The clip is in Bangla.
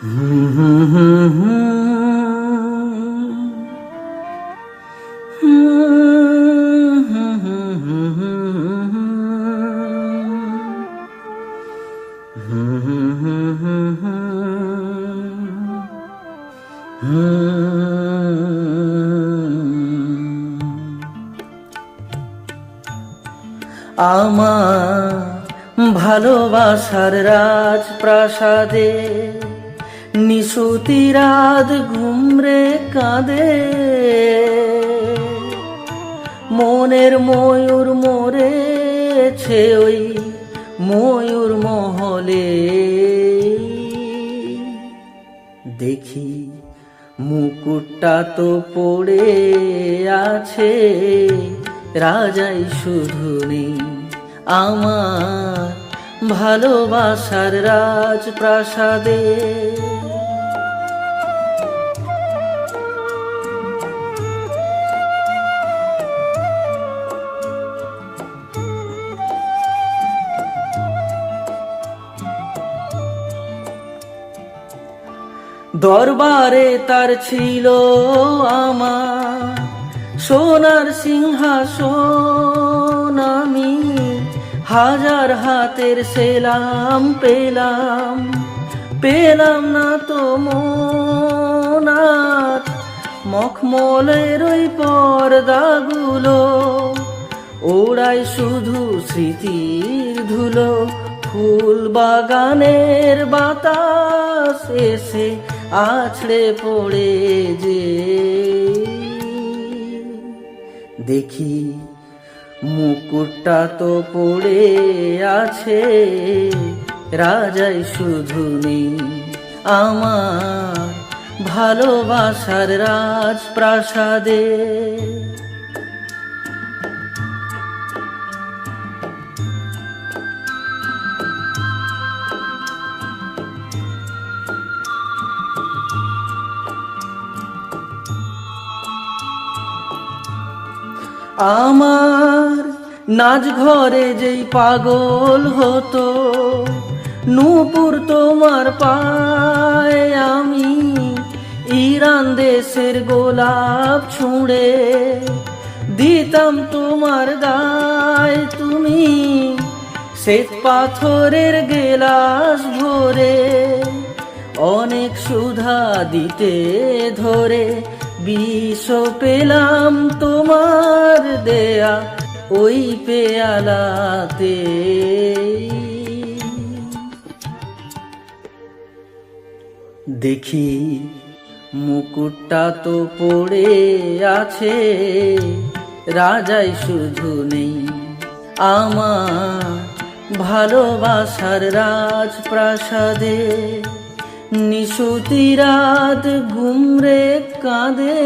আমার ভালোবাসার রাজপ্রাসাদে নিশুতি রাত ঘুমরে কাঁদে, মনের ময়ূর মরেছে ওই ময়ূর মহলে। দেখি মুকুটটা তো পড়ে আছে, রাজাই শুধু নেই আমার ভালোবাসার রাজপ্রাসাদে। দরবারে তার ছিল আমার সোনার সিংহাসন, আমি হাজার হাতের সেলাম পেলাম, পেলাম না তো মোনার মখমলের ওই পর্দাগুলো, ওড়ায় শুধু স্মৃতির ধুলো। ফুল বাগানের বাতাস এসে আছড়ে পড়ে যে, দেখি মুকুটটা তো পড়ে আছে, রাজাই শুধু নেই আমার ভালোবাসার রাজপ্রাসাদে। আমার নাচ ঘরে যেই পাগল হতো, নূপুর তোমার পায়ে আমি ইরান দেশের গোলাপ ছুঁড়ে দিতাম তোমার গায়ে, তুমি শ্বেত পাথরের গেলাস ভরে অনেক সুধা দিতে ধরে, বিষ পেলাম তোমার দেয়া ওই পেয়ালাতে। দেখি মুকুটটা তো পড়ে আছে, রাজাই শুধু নেই আমার ভালোবাসার রাজপ্রাসাদে। নিশুতি রাত ঘুমরে কাঁদে।